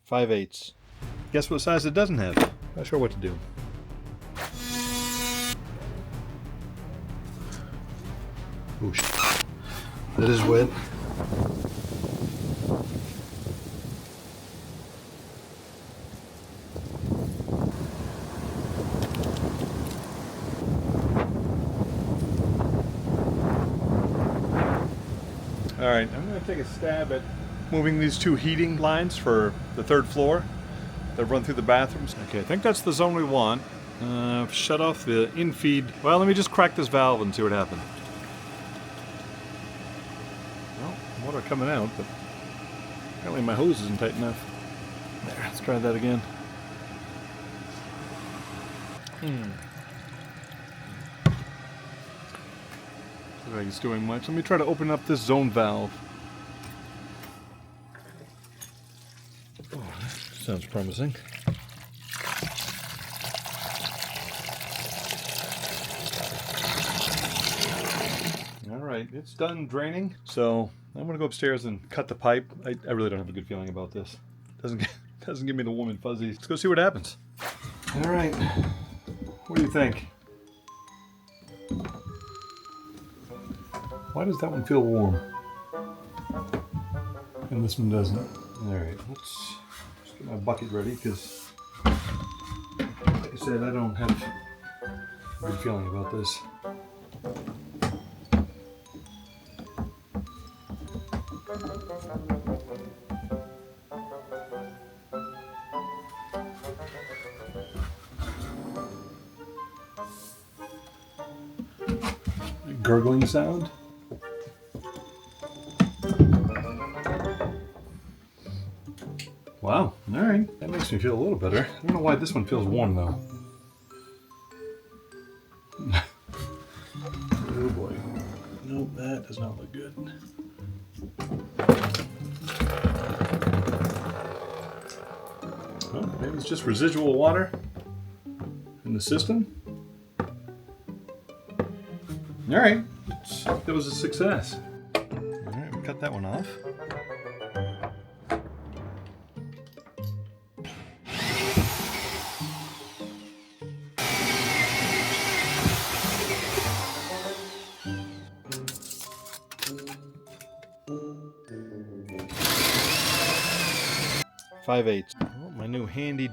5/8. Guess what size it doesn't have? Not sure what to do. Oh shit. That is wet. Alright, I'm going to take a stab at moving these two heating lines for the third floor that run through the bathrooms. Okay, I think that's the zone we want. Shut off the in-feed. Well, let me just crack this valve and see what happens. Well, water coming out, but apparently my hose isn't tight enough. There, let's try that again. Looks like it's doing much. Let me try to open up this zone valve. Oh, that sounds promising. Alright, it's done draining, so I'm gonna go upstairs and cut the pipe. I really don't have a good feeling about this. Doesn't give me the warm and fuzzies. Let's go see what happens. Alright, what do you think? Why does that one feel warm? And this one doesn't. Alright, let's get my bucket ready because, like I said, I don't have a good feeling about this. Gurgling sound. Wow, alright. That makes me feel a little better. I don't know why this one feels warm though. Oh boy. Nope, that does not look good. Well, maybe it's just residual water in the system. Alright, that was a success. Alright, we cut that one off. Five-eighths. Oh, my new handy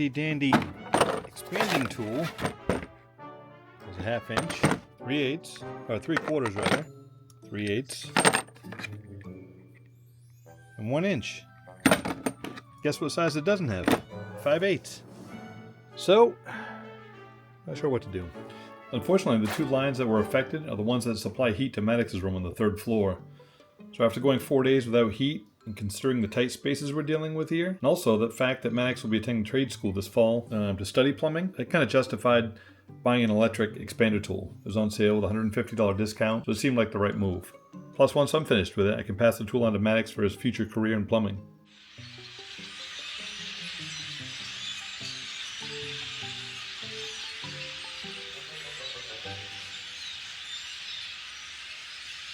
dandy expanding tool is a 1/2 inch. 3/8, or 3/4 rather. 3/8. And 1 inch. Guess what size it doesn't have? 5/8. So, not sure what to do. Unfortunately, the two lines that were affected are the ones that supply heat to Maddox's room on the 3rd floor. So after going 4 days without heat, and considering the tight spaces we're dealing with here, and also the fact that Maddox will be attending trade school this fall to study plumbing, it kind of justified buying an electric expander tool. It was on sale with a $150 discount, so it seemed like the right move. Plus, once I'm finished with it, I can pass the tool on to Maddox for his future career in plumbing.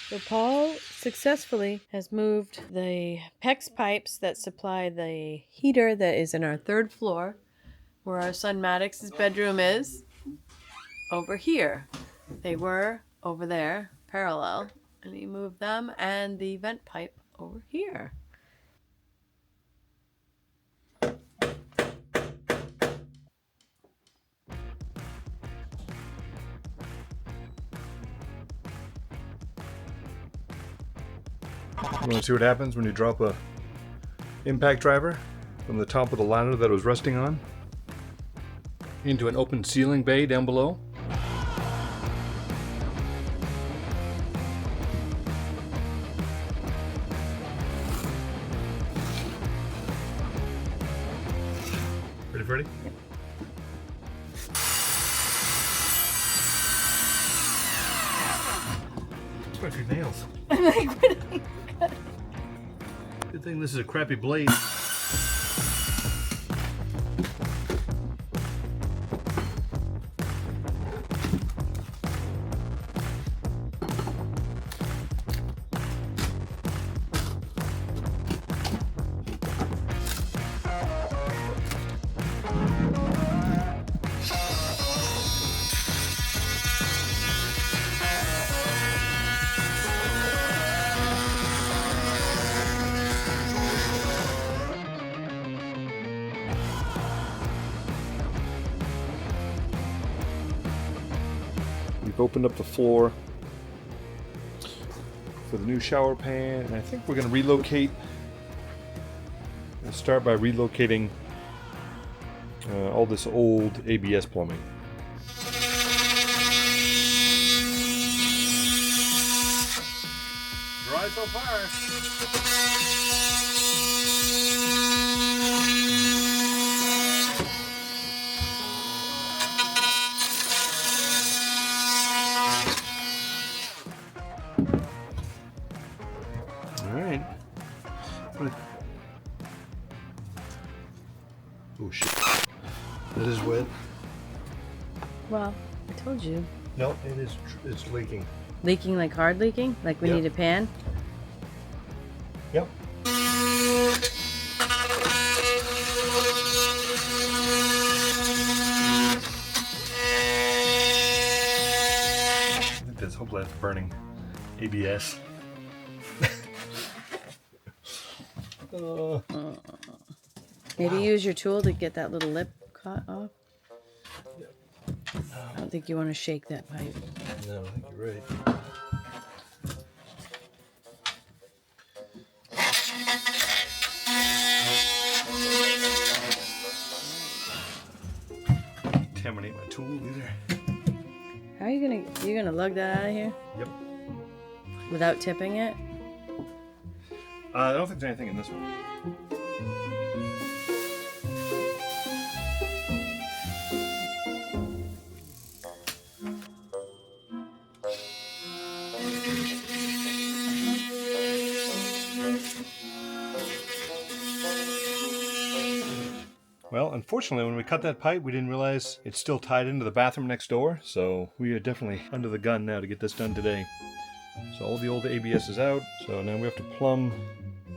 So Paul successfully has moved the PEX pipes that supply the heater that is in our 3rd floor, where our son Maddox's bedroom is, over here. They were over there, parallel, and he moved them and the vent pipe over here. You want to see what happens when you drop a impact driver from the top of the ladder that it was resting on into an open ceiling bay down below? Ready, Freddy? It's quite a few nails. I'm like, what are you cutting? Good thing this is a crappy blade. We've opened up the floor for the new shower pan, and I think we're going to relocate. We'll start by relocating all this old ABS plumbing. Dry so far. Alright. Oh shit. That is wet. Well, I told you. No, it's leaking. Leaking like hard leaking? Like we Yep. need a pan? Yep. I think that's hopefully that's burning ABS. Maybe use your tool to get that little lip cut off. I don't think you want to shake that pipe. No, I think you're right. Contaminate my tool either. How are you're gonna lug that out of here? Yep. Without tipping it? I don't think there's anything in this one. Well, unfortunately, when we cut that pipe, we didn't realize it's still tied into the bathroom next door, so we are definitely under the gun now to get this done today. So all the old ABS is out, so now we have to plumb,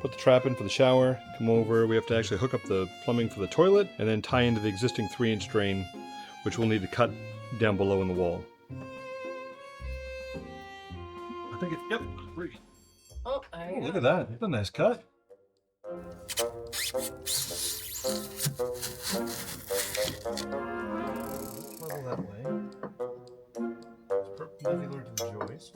put the trap in for the shower, come over, we have to actually hook up the plumbing for the toilet, and then tie into the existing 3-inch drain, which we'll need to cut down below in the wall. I think yep, free. Oh, there you Look at that, that's a nice cut. Level that way. It's perpendicular to the joist.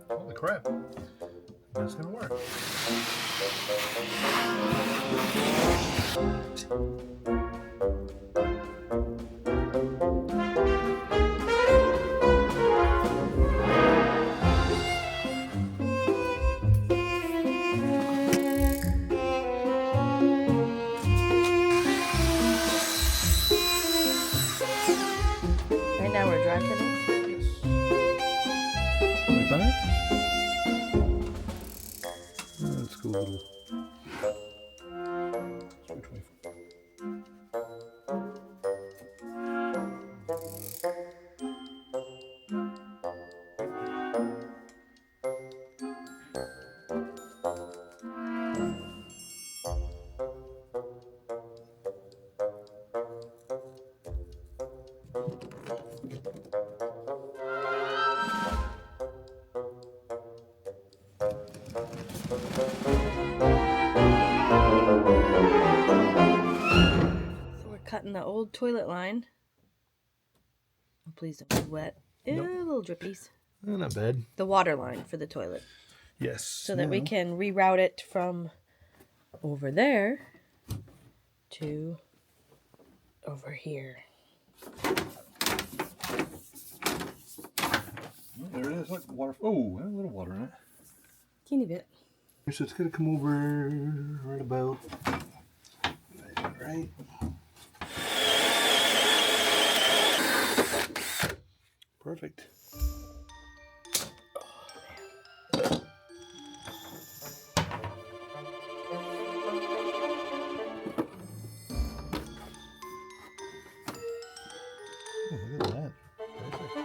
Holy crap. That's gonna work. Right now we're dry fitting. Right back. Let's go a little. So we're cutting the old toilet line. Oh, please don't be wet. Ew, Nope. little drippies. Not bad. The water line for the toilet. Yes. So that we can reroute it from over there to over here. There it is. Look, water. Oh, a little water in it. Teeny bit. So it's gonna come over right about right. Perfect. Oh, look at that. Perfect.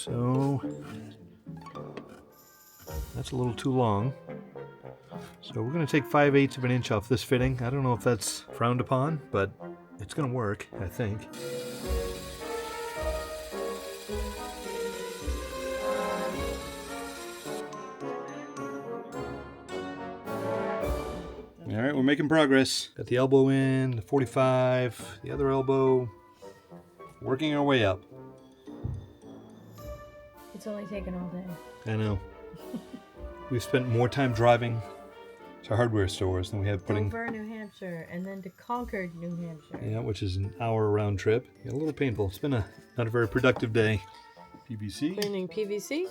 So that's a little too long. So we're going to take 5/8 of an inch off this fitting. I don't know if that's frowned upon, but it's going to work, I think. All right, we're making progress. Got the elbow in, the 45, the other elbow, working our way up. It's only taken all day. I know. We've spent more time driving to hardware stores than we have putting... Over New Hampshire and then to Concord, New Hampshire. Yeah, which is an hour round trip. Yeah, a little painful. It's been not a very productive day. PVC. Cleaning PVC.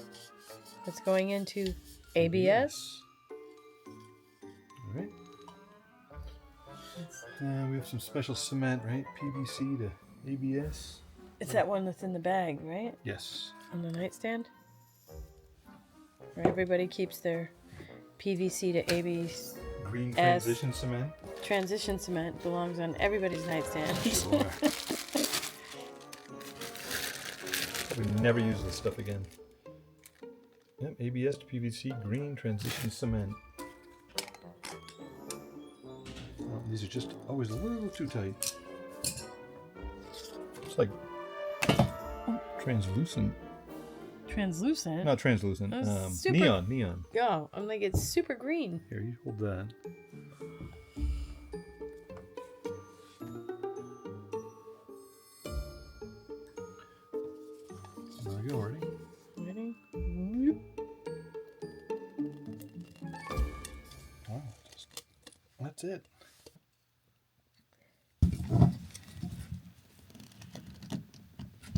That's going into ABS. All right. We have some special cement, right? PVC to ABS. It's that one that's in the bag, right? Yes. On the nightstand. Where everybody keeps their PVC to ABS. Green transition cement. Transition cement belongs on everybody's nightstand. Sure. We never use this stuff again. Yep, ABS to PVC, green transition cement. Oh, these are just always a little too tight. It's like translucent. Translucent? Not translucent. Neon. Oh, I'm like, it's super green. Here, you hold that. There we go, ready? Ready? Oh, that's it.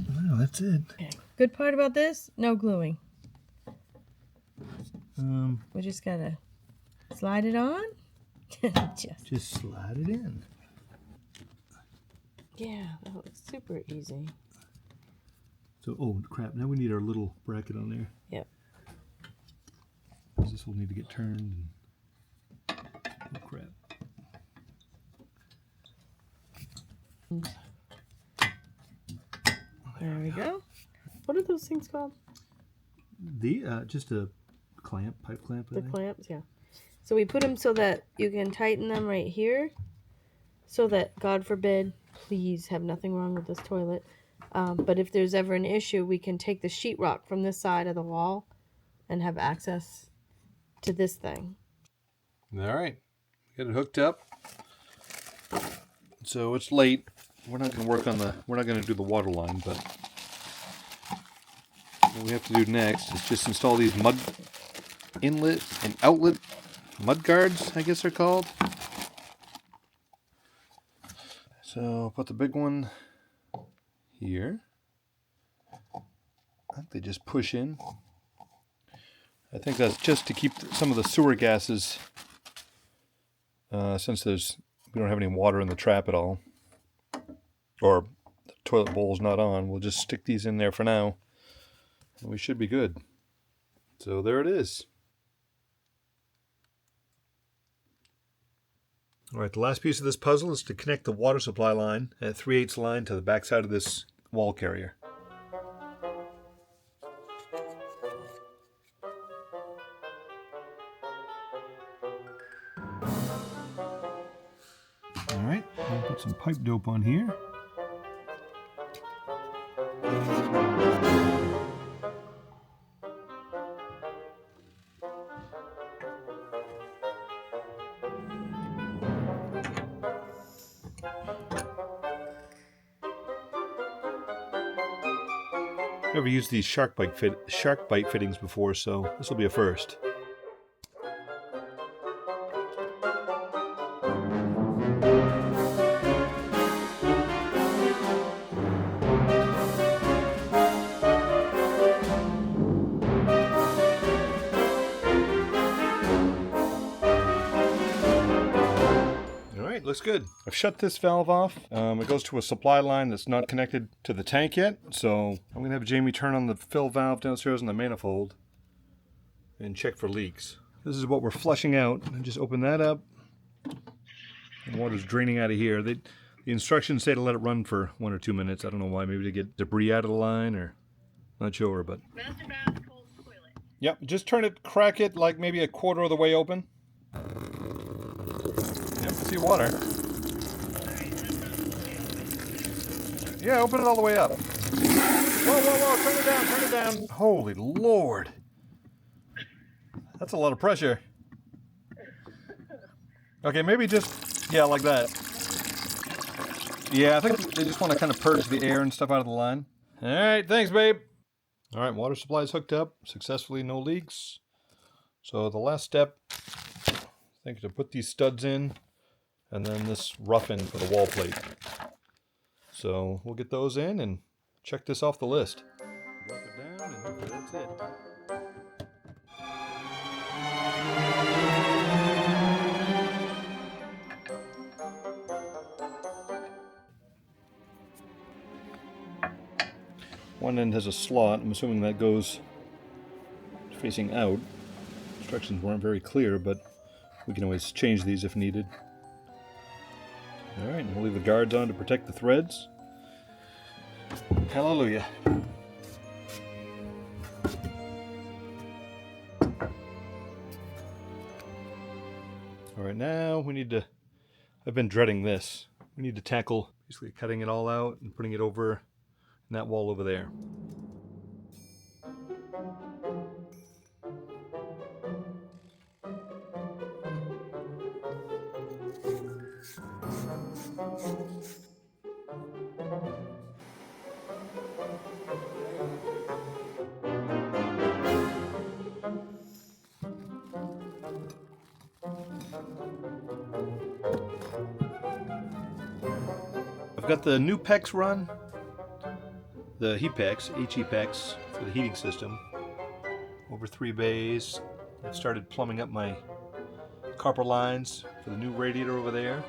Wow, that's it. Okay. Good part about this, no gluing. We just gotta slide it on. Just slide it in. Yeah, that looks super easy. So, oh crap! Now we need our little bracket on there. Yep. This will need to get turned. And... oh crap! There we go. What are those things called? Just a clamp, pipe clamp. The clamps, yeah. So we put them so that you can tighten them right here, so that, God forbid, please have nothing wrong with this toilet. But if there's ever an issue, we can take the sheetrock from this side of the wall and have access to this thing. All right, get it hooked up. So it's late. We're not going to work on we're not going to do the water line, but what we have to do next is just install these mud inlet and outlet mud guards, I guess they're called. So put the big one here. I think they just push in. I think that's just to keep some of the sewer gases, since we don't have any water in the trap at all, or the toilet bowl's not on. We'll just stick these in there for now, and we should be good. So there it is. All right, the last piece of this puzzle is to connect the water supply line at 3/8 line to the backside of this wall carrier. All right, I'll put some pipe dope on here. I've never used these shark bite fittings before, so this will be a first. Looks good. I've shut this valve off. It goes to a supply line that's not connected to the tank yet, so I'm going to have Jayme turn on the fill valve downstairs in the manifold and check for leaks. This is what we're flushing out. And just open that up. And water's draining out of here. The instructions say to let it run for 1 or 2 minutes. I don't know why. Maybe to get debris out of the line, or Not sure, but... Master bath, cold toilet. Yep, just turn it, crack it like maybe a quarter of the way open. Yep, see water. Yeah, open it all the way up. Whoa, whoa, whoa, turn it down, turn it down. Holy Lord. That's a lot of pressure. Okay, maybe just, yeah, like that. Yeah, I think they just want to kind of purge the air and stuff out of the line. All right, thanks, babe. All right, water supply is hooked up successfully, no leaks. So the last step, I think, to put these studs in, and then this rough-in for the wall plate. So we'll get those in and check this off the list. Drop it down, and hopefully that's it. One end has a slot. I'm assuming that goes facing out. Instructions weren't very clear, but we can always change these if needed. Alright, we'll leave the guards on to protect the threads. Hallelujah. Alright, now we need to... I've been dreading this. We need to tackle basically cutting it all out and putting it over in that wall over there. I've got the new PEX run, the PEX, PEX for the heating system, over 3 bays. I've started plumbing up my copper lines for the new radiator over there.